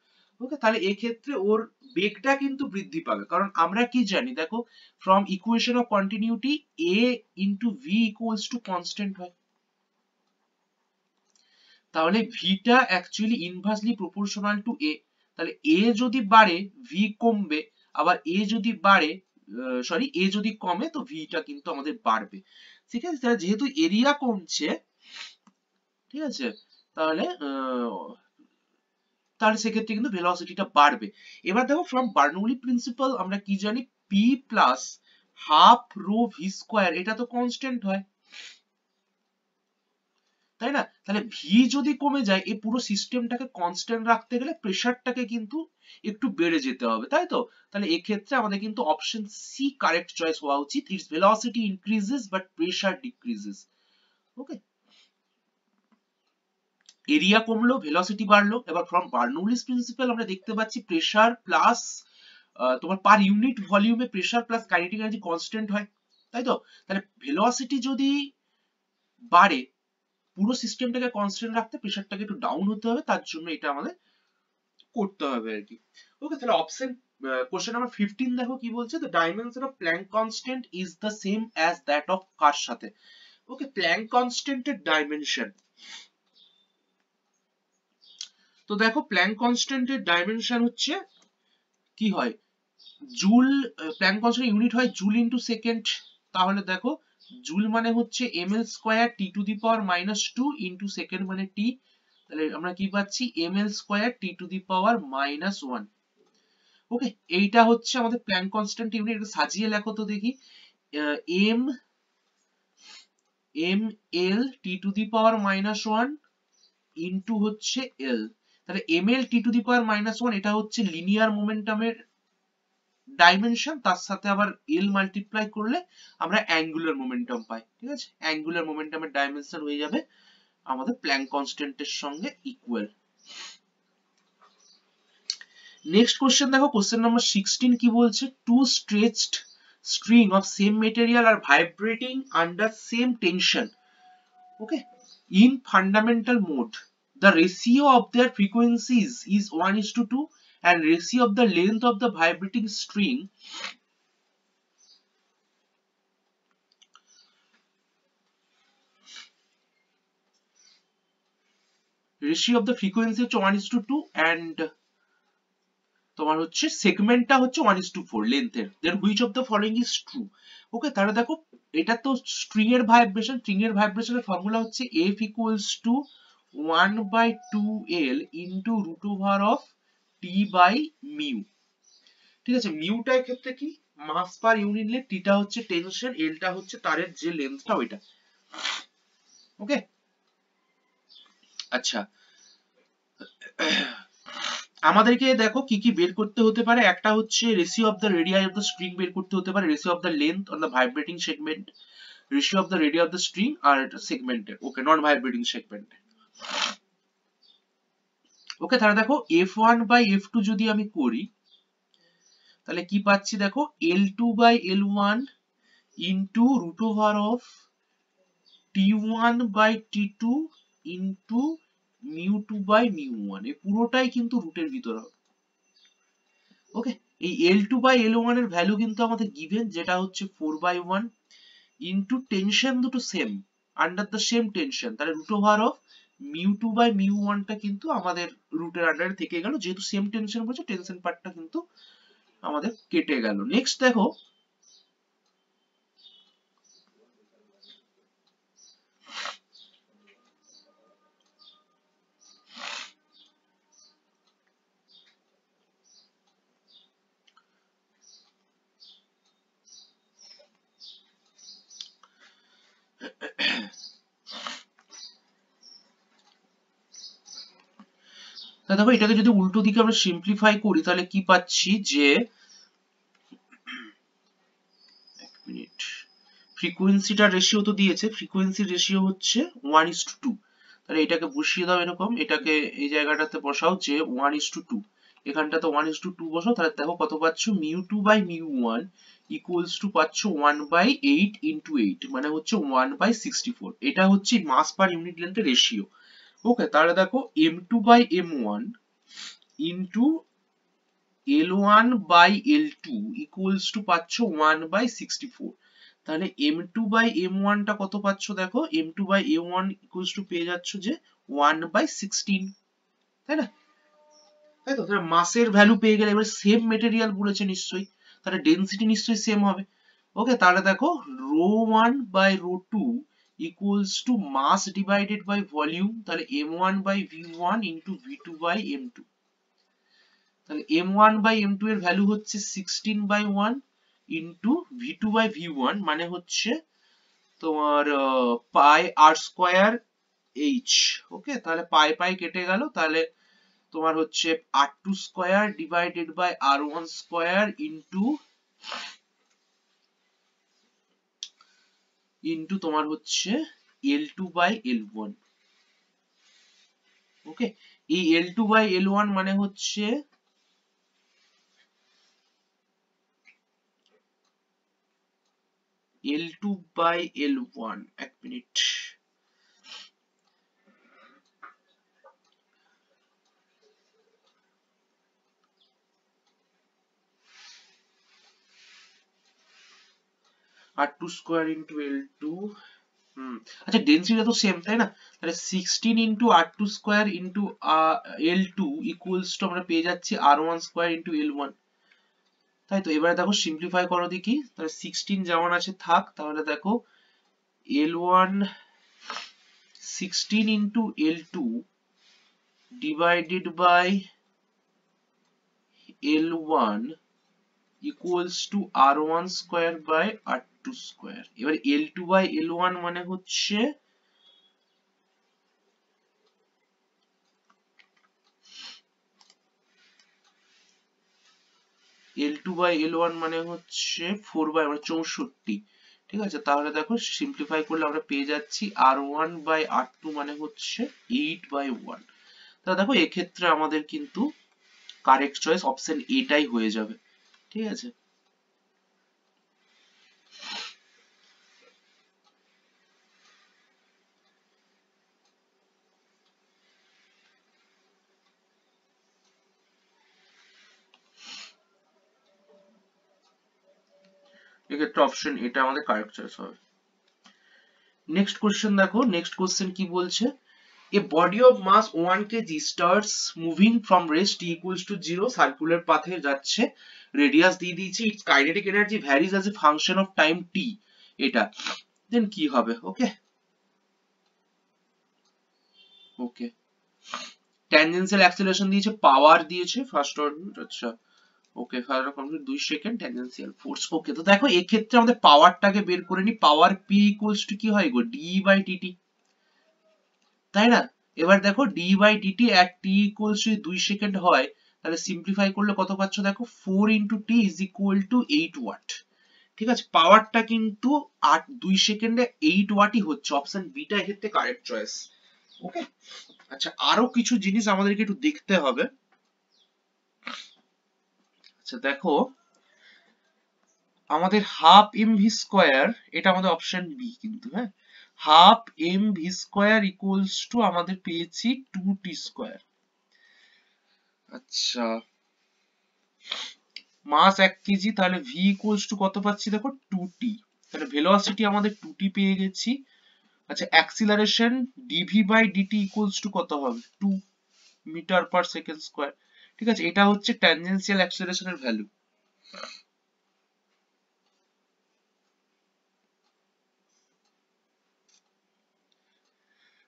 ওকে, তাহলে এই ক্ষেত্রে ওর বেগটা কিন্তু বৃদ্ধি পাবে, কারণ আমরা কি জানি দেখো, from equation of continuity a into v equals to constant হয়, তাহলে ভিটা actually inversely proportional to a, তাহলে a যদি বাড়ে v কমবে, আবার a যদি বাড়ে a যদি কমে তো ভিটা কিন্তু আমাদের বাড়বে, ঠিক আছে? তাহলে যেহেতু এরিয়া কমছে, ঠিক আছে, তাহলে তাহলে সেক্ষেত্রে কিন্তু ভেলোসিটিটা বাড়বে। এবার দেখো ফ্রম বার্নৌলি প্রিন্সিপাল আমরা কি জানি, p plus half rho V square, এটা তো কনস্ট্যান্ট হয়, তাই না? তাহলে ভি যদি কমে যায়, এই পুরো সিস্টেমটাকে কনস্ট্যান্ট রাখতে গেলে প্রেসারটাকে কিন্তু একটু বেড়ে যেতে হবে, তাই তো? তাহলে এক্ষেত্রে আমাদের কিন্তু অপশন সি কারেক্ট চয়েস হওয়া উচিত, it's velocity increases but pressure decreases. Okay, area কমলো ভেলোসিটি বাড়লো। এবার ফ্রম বার্নৌলিস প্রিন্সিপাল আমরা দেখতে পাচ্ছি প্রেসার প্লাস তোমার পার ইউনিট ভলিউমে pressure plus kinetic energy constant হয়, তাই তো? তাহলে ভেলোসিটি যদি বাড়ে, পুরো সিস্টেমটাকে কনস্ট্যান্ট রাখতে প্রেসারটাকে একটু ডাউন হতে হবে, তার জন্য এটা আমাদের করতে হবে আর কি। ওকে, তাহলে অপশন কোশ্চেন নাম্বার 15 দেখো কি বলছে, the dimension of Planck constant is the same as that of কার সাথে। ওকে, প্ল্যাঙ্ক কনস্ট্যান্টের ডাইমেনশন, তো দেখো প্ল্যাঙ্ক কনস্ট্যান্টের ডাইমেনশন হচ্ছে কি হয়, জুল, প্ল্যাঙ্ক কনস্ট্যান্ট ইউনিট হয় জুল ইনটু সেকেন্ড। তাহলে দেখো জুল মানে হচ্ছে ml square t to the power -2 into second মানে t। তাহলে আমরা কি পাচ্ছি ml square t to the power -1। Okay, এইটা হচ্ছে আমাদের প্ল্যাঙ্ক কনস্ট্যান্ট ইউনিট। এটা সাজিয়ে লেখো তো দেখি, m ml t to the power -1 into হচ্ছে l। তাহলে ml t to the power -1 এটা হচ্ছে লিনিয়ার মোমেন্টামের ডাইমেনশন, তার সাথে আবার l মাল্টিপ্লাই করলে আমরা অ্যাঙ্গুলার মোমেন্টাম পাই। ঠিক আছে, অ্যাঙ্গুলার মোমেন্টামের ডাইমেনশন হয়ে যাবে আমাদের প্ল্যাঙ্ক কনস্ট্যান্টের সঙ্গে ইকুয়াল। নেক্সট কোশ্চেন দেখো, কোশ্চেন নাম্বার 16 কি বলছে, two stretched string of same material are vibrating under same tension, okay, in fundamental mode. The ratio of their frequencies is 1:2 and ratio of the length of the vibrating string ratio of the frequency হচ্ছে 1:2 and তোমার হচ্ছে সেগমেন্টটা হচ্ছে 1:4 লেন্থের। Then which of the following is true. Okay, তাহলে দেখো এটা তো স্ট্রিং এর ভাইব্রেশন, স্ট্রিং এর ভাইব্রেশনের ফর্মুলা হচ্ছে F equals to 1/2L into root over of T by mu। ঠিক আছে, মিউটার ক্ষেত্রে কি মাস পার ইউনিট লেন্থ, টিটা হচ্ছে টেনশন, এলটা হচ্ছে তারের যে লেন্থটা ওইটা। ওকে, আচ্ছা আমাদেরকে দেখো কি কি বের করতে হতে পারে, একটা হচ্ছে ratio of the radii of the string বের করতে হতে পারে, ratio of the length on the vibrating segment, ratio of the radius of the string আর সেগমেন্টের, ওকে, নন ভাইব্রেটিং সেগমেন্ট। ওকে, তাহলে দেখো f1 বাই f2 যদি আমি করি তাহলে কি পাচ্ছি দেখো, L2 by L1 into root over of T1 by T2 into μ2 by μ1, এই পুরোটাই কিন্তু রুটের ভিতর হবে। ওকে, এই L2 বাই L1 এর ভ্যালু কিন্তু আমাদের গিভেন, যেটা হচ্ছে 4/1 ইনটু টেনশন দুটো same, under the same tension, তাহলে রুট ওভার অফ μ2 বাই μ1 টা কিন্তু আমাদের রুটের আন্ডারে থেকে গেল, যেহেতু সেম টেনশন বলছে টেনশন পার্টটা কিন্তু আমাদের কেটে গেল। নেক্সট দেখো দেখো এটাকে যদি উল্টো দিকে আমরা সিম্পলিফাই করি তাহলে কি পাচ্ছি যে ফ্রিকোয়েন্সিটার রেশিও তো দিয়েছে, ফ্রিকোয়েন্সির রেশিও হচ্ছে 1:2। তাহলে এটাকে বসিয়ে দাও এরকম, এটাকে এই জায়গাটাতে বসাও যে 1:2, এখানটাতে 1:2 বসাও, তাহলে দেখো কত পাচ্ছ, μ2 বাই μ1 ইকুয়ালস টু পাচ্ছ 1/8 ইনটু 8 মানে হচ্ছে 1/64। এটা হচ্ছে মাস পার ইউনিট লেন্থের রেশিও। ওকে, তাহলে দেখো m2 by m1 into L1 by L2 equals to পাচ্ছ 1/64। তাহলে m2 বাই m1 টা কত পাচ্ছ দেখো, m2 by m1 equals to পেয়ে যাচ্ছ যে 1/16, তাই না? তাই তো, তাহলে মাসের ভ্যালু পেয়ে গেলে, এবার সেম মেটেরিয়াল বলেছে নিশ্চয়ই, তাহলে ডেনসিটি নিশ্চয়ই সেম হবে। ওকে, তাহলে দেখো ρ1 by ρ2 equals to mass divided by volume, তাহলে m1 by v1 into v2 by m2। তাহলে m1 বাই m2 এর ভ্যালু হচ্ছে 16/1 ইনটু v2 বাই v1 মানে হচ্ছে তোমার পাই আর স্কয়ার h। ওকে, তাহলে পাই পাই কেটে গেল, তাহলে তোমার হচ্ছে r2 square divided by r1 square into তোমার হচ্ছে L2 বাই L1। ওকে, এই L2 বাই L1 মানে হচ্ছে L2 বাই L1, এক minute, r2 square into L2, আচ্ছা ডেনসিটিটা তো সেম তাই না, তাহলে 16 into r2 square into L2 equals to আমরা পেয়ে যাচ্ছি r1 স্কয়ার ইনটু L1। তাই তো। এবারে দেখো সিম্পলিফাই করো দেখি, তাহলে 16 যেমন আছে থাক, তাহলে দেখো L1 16 into L2 divided by L1 equals to R1 square by R2 square। এবার L2 by L1 মানে হচ্ছে L2 by L1 মানে হচ্ছে 4 by 64, ঠিক আছে। তাহলে দেখো সিম্পলিফাই করলে আমরা পেয়ে যাচ্ছি R1 by R2 মানে হচ্ছে 8 by 1। তাহলে দেখো এক্ষেত্রে আমাদের কিন্তু কারেক্ট চয়েস অপশন এটাই হয়ে যাবে, ঠিক আছে। এক্ষেত্রে অপশন এটা আমাদের কারেক্ট চয়েস হবে। নেক্সট কোশ্চেন দেখো, নেক্সট কোশ্চেন কি বলছে, a body of mass 1 kg starts moving from rest t equals to 0 circular path এ যাচ্ছে, রেডিয়াস দিয়ে দিয়েছি, its kinetic energy varies as a function of time t, এটা দেন কি হবে। ওকে ওকে, ট্যানজেনশিয়াল অ্যাক্সিলারেশন দিয়েছে, পাওয়ার দিয়েছে ফার্স্ট অর্ডার, আচ্ছা okay, first complete 2 second, tangential force. Okay, তো দেখো এই ক্ষেত্রে আমাদের পাওয়ারটাকে বের করে নি, পাওয়ার p ইকুয়ালস টু কি হয় গো, d বাই dt, তাই না। এবার দেখো d by dt at t equals to 2 second হয়, তাহলে সিম্পলিফাই করলে কত পাচ্ছ দেখো, 4 into t is equal to 8 watt, ঠিক আছে। পাওয়ারটা কিন্তু 2 সেকেন্ডে 8 ওয়াটই হচ্ছে, অপশন বি টা এক্ষেত্রে কারেক্ট চয়েস। ওকে, আচ্ছা আরো কিছু জিনিস আমাদেরকে একটু দেখতে হবে। আচ্ছা দেখো, আমাদের হাফ এম ভি স্কোয়ার, এটা আমাদের অপশন বি কিন্তু, হ্যাঁ, half M V square equals to আমাদের পেয়েছি 2t স্কোয়ার। আচ্ছা মাস 1 কেজি, তাহলে ভি ইকুয়ালস টু কত পাচ্ছি দেখো 2t, তাহলে ভেলোসিটি আমাদের 2t পেয়ে গেছি। আচ্ছা acceleration dv by dt equals to কত হবে, 2 মিটার পার সেকেন্ড স্কোয়ার, ঠিক আছে। এটা হচ্ছে ট্যানজেনশিয়াল অ্যাক্সিলারেশনের ভ্যালু।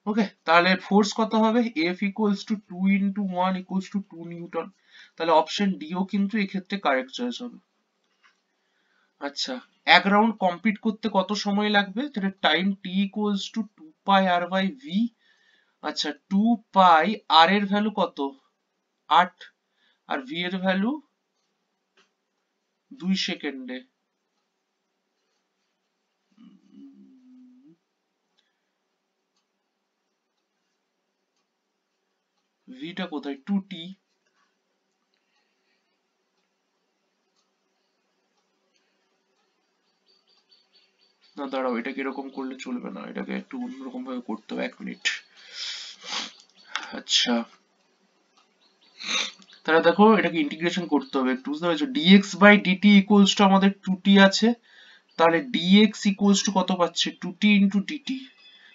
ওকে, তাহলে ফোর্স কত হবে, F equals to 2 into 1 equals to 2 Newton, তাহলে অপশন ডি ও কিন্তু এক্ষেত্রে কারেক্ট চয়েস হবে। আচ্ছা এক রাউন্ড কমপ্লিট করতে কত সময় লাগবে, তাহলে time t equals to 2 pi r by v। আচ্ছা 2 পাই r এর ভ্যালু কত, 8, আর v এর ভ্যালু 2 সেকেন্ডে, v টা কোথায়, 2t, না দাঁড়াও এটাকে এরকম করলে চলবে না, এটাকে একটু অন্যরকম ভাবে করতে হবে, 1 মিনিট। আচ্ছা তাহলে দেখো এটাকে ইন্টিগ্রেশন করতে হবে একটু, বুঝতে পেরেছো, dx by dt equals to আমাদের 2t আছে, তাহলে dx ইকুয়ালস টু কত পাচ্ছে, 2t ইনটু dt,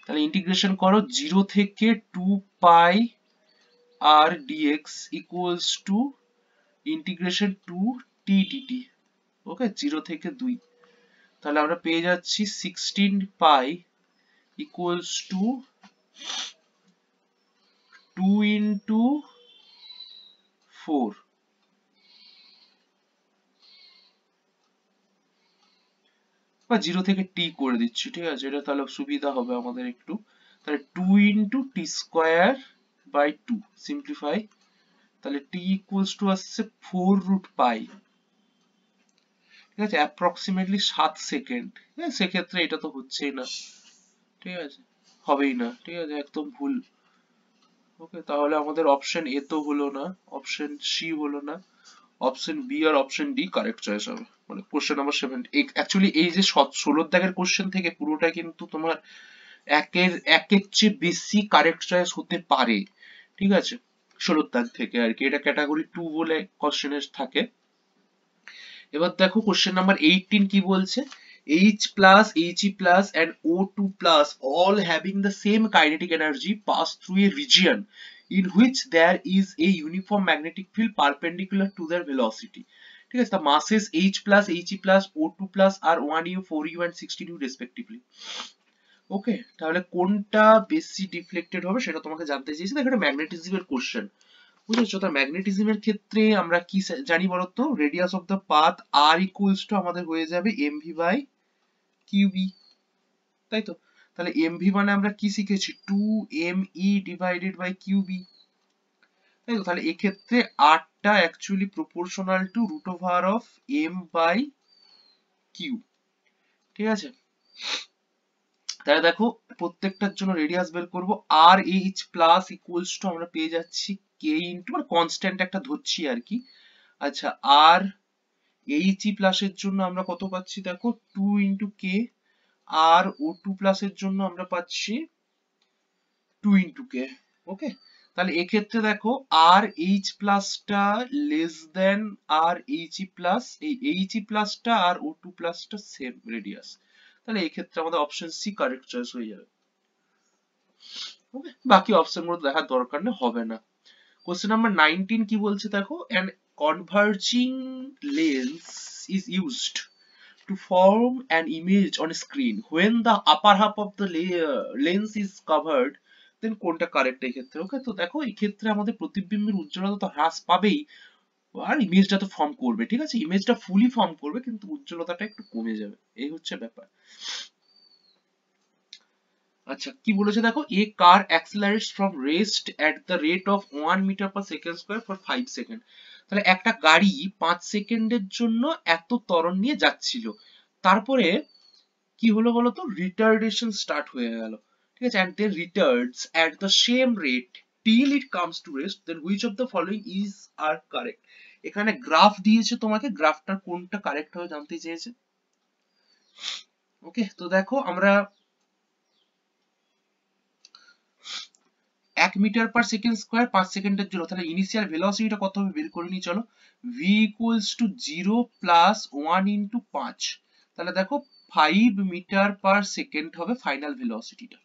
তাহলে ইন্টিগ্রেশন করো 0 থেকে 2 pi r dx equals two integration 2t dt। ওকে 0 থেকে 2, তাহলে আমরা পেয়ে যাচ্ছি 16 পাই ইকুয়ালস টু 2 ইনটু 4, বা 0 থেকে t করে দিচ্ছি, ঠিক আছে, এটা তাহলে সুবিধা হবে আমাদের একটু। তাহলে 2 into T square by 2, simplify, তাহলে t ইকুয়ালস টু আসছে 4 রুট পাই, ঠিক আছে, অ্যাপ্রক্সিমেটলি 7 সেকেন্ড। সেক্ষেত্রে এটা তো হচ্ছেই না, ঠিক আছে, হবেই না, ঠিক আছে, একদম ভুল। ওকে, তাহলে আমাদের অপশন এ তো হলো না, অপশন সি হলো না, অপশন বি আর অপশন ডি কারেক্ট চয়েস হবে। মানে কোশ্চেন নাম্বার 7, অ্যাকচুয়ালি এই যে 16 দাগের কোশ্চেন থেকে পুরোটা কিন্তু তোমার একের চেয়ে বেশি কারেক্ট চয়েস হতে পারে, ঠিক আছে, 16 দাগ থেকে আর কি, এটা ক্যাটাগরি 2 বলে কোশ্চেনের থাকে। এবার দেখো কোশ্চেন নাম্বার 18 কি বলছে, H plus He plus and O2 plus all having the same kinetic energy pass through a region in which there is a uniform magnetic field perpendicular to their velocity, ঠিক আছে, the masses H plus, He plus, O2 plus are 1U, 4U and 16U respectively. ওকে, তাহলে কোনটা বেশি ডিফ্লেক্টেড হবে সেটা তোমাকে জানতে চেয়েছি। দেখো এটা ম্যাগনেটিজমের কোশ্চেন, বুঝেছো? তার ম্যাগনেটিজমের ক্ষেত্রে আমরা কি জানি বলতো, radius of the path R equals to আমাদের হয়ে যাবে এমভি বাই কিউবি, তাই তো? তাহলে এমভি মানে আমরা কি শিখেছি, 2me ডিভাইডেড বাই কিউবি, তাই তো? তাহলে এক্ষেত্রে আরটা actually proportional to root over of M by Q, ঠিক আছে? তাহলে দেখো প্রত্যেকটার জন্য রেডিয়াস বের করব, আর এইচ প্লাস ইকুয়ালস টু আমরা পেয়ে যাচ্ছি কে ইন্টু, মানে কনস্ট্যান্ট একটা ধরছি আর কি। আচ্ছা, আর এইচ ই প্লাস এর জন্য আমরা কত পাচ্ছি দেখো, 2 ইন্টু কে, আর ও টু প্লাস এর জন্য আমরা পাচ্ছি 2 ইন্টু কে। ওকে, তাহলে এক্ষেত্রে দেখো আর এইচ প্লাসটা লেস দেন আর এইচ ই প্লাস, এই এইচ ই প্লাসটা আর ও টু প্লাসটা সেম রেডিয়াস, তাহলে এই ক্ষেত্রে আমাদের অপশন সি কারেক্ট চয়েস হয়ে যাবে। ওকে, বাকি অপশন গুলো দেখার দরকার নেই, হবে না। কোশ্চেন নাম্বার 19 কি বলছে দেখো, an converging lens is used to form an image on a screen when the upper half of the lens is covered, then কোনটা কারেক্ট এই ক্ষেত্রে? ওকে, তো দেখো এই ক্ষেত্রে আমাদের প্রতিবিম্বের উজ্জ্বলতা তো হ্রাস পাবেই, আর ইমেজটা তো ফর্ম করবে, ঠিক আছে? ইমেজটা ফুলি ফর্ম করবে কিন্তু উজ্জ্বলতাটা একটু কমে যাবে, এই হচ্ছে ব্যাপার। আচ্ছা, কি বলেছে দেখো, a car accelerates from rest at the rate of 1 metre per second square for 5 second. তাহলে একটা গাড়ি 5 সেকেন্ডের জন্য এত ত্বরণ নিয়ে যাচ্ছিল, তারপরে কি হলো বলতো, রিটার্ডেশন স্টার্ট হয়ে গেল, ঠিক আছে? and then retards at the same rate till it comes to rest, then which of the following is are correct? এখানে গ্রাফ দিয়েছে তোমাকে, গ্রাফটার কোনটা কারেক্ট হবে জানতে চেয়েছে। ওকে, তো দেখো আমরা 1 মিটার পার সেকেন্ড স্কয়ার 5 সেকেন্ডের জন্য, তাহলে ইনিশিয়াল ভেলোসিটিটা কত হবে বের করে নিই চলো। v equals to 0 plus 1 into 5, তাহলে দেখো 5 মিটার পার সেকেন্ড হবে ফাইনাল ভেলোসিটিটা,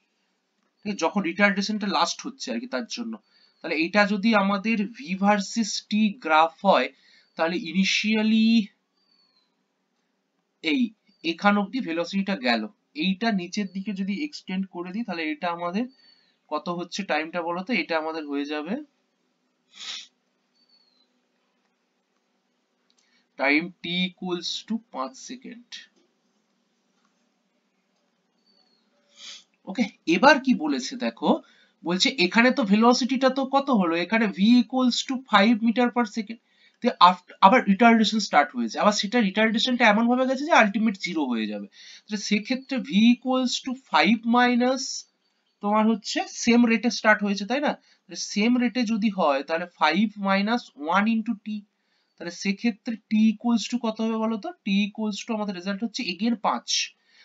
ঠিক আছে? যখন রিটার্ডেশনটা লাস্ট হচ্ছে আর কি, তার জন্য। তাহলে এটা যদি আমাদের v ভার্সেস t গ্রাফ হয়, তাহলে ইনিশিয়ালি এই এখান অবধি ভেলোসিটিটা গেল, এইটা নিচের দিকে যদি এক্সটেন্ড করে দিই, তাহলে এটা আমাদের কত হচ্ছে টাইমটা বলো তো, এটা আমাদের হয়ে যাবে time t equals to 5 second. Okay, এবার কি বলেছে দেখো, বলছে এখানে তো ভেলোসিটিটা তো কত হলো, এখানে v equals to 5 metre per second, আবার রিটার্ডেশন স্টার্ট হয়েছে, আবার সেটা রিটার্ডেশনটা এমন ভাবে গেছে যে আলটিমেট জিরো হয়ে যাবে, তাহলে সেক্ষেত্রে v ইকুয়ালস টু 5 মাইনাস তোমার হচ্ছে সেম রেটে স্টার্ট হয়েছে, তাই না? সেম রেটে যদি হয় তাহলে 5 মাইনাস 1 ইন্টু টি, তাহলে সেক্ষেত্রে t ইকুয়ালস টু কত হবে বলো তো, t ইকুয়ালস টু আমাদের রেজাল্ট হচ্ছে এগেন 5,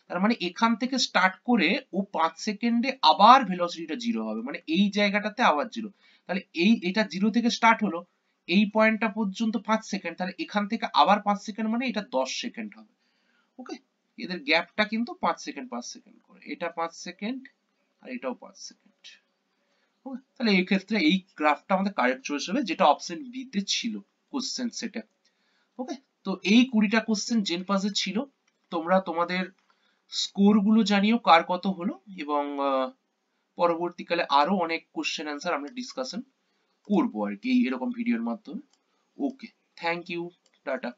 তার মানে এখান থেকে স্টার্ট করে ও 5 সেকেন্ডে আবার ভেলোসিটিটা জিরো হবে, মানে এই জায়গাটাতে আবার জিরো, তাহলে এটা জিরো থেকে স্টার্ট হলো, এই পয়েন্টটা পর্যন্ত 5 সেকেন্ড, তাহলে এখান থেকে আবার 5 সেকেন্ড মানে এটা 10 সেকেন্ড হবে। ওকে, এদের গ্যাপটা কিন্তু 5 সেকেন্ড 5 সেকেন্ড করে, এটা 5 সেকেন্ড আর এটাও 5 সেকেন্ড। ওকে, তাহলে এই ক্ষেত্রে এই গ্রাফটা আমাদের কারেক্ট চয়েস হবে, যেটা অপশন বি তে ছিল কোশ্চেন সেটে। ওকে, তো এই 20টা কোশ্চেন জেন পাসে ছিল, তোমরা তোমাদের স্কোর গুলো জানিও কার কত হলো, এবং পরবর্তীকালে আরো অনেক কোশ্চেন অ্যান্সার আমরা ডিসকাশন করবো আর কি এরকম ভিডিওর মাধ্যমে। ওকে, থ্যাংক ইউ, টাটা।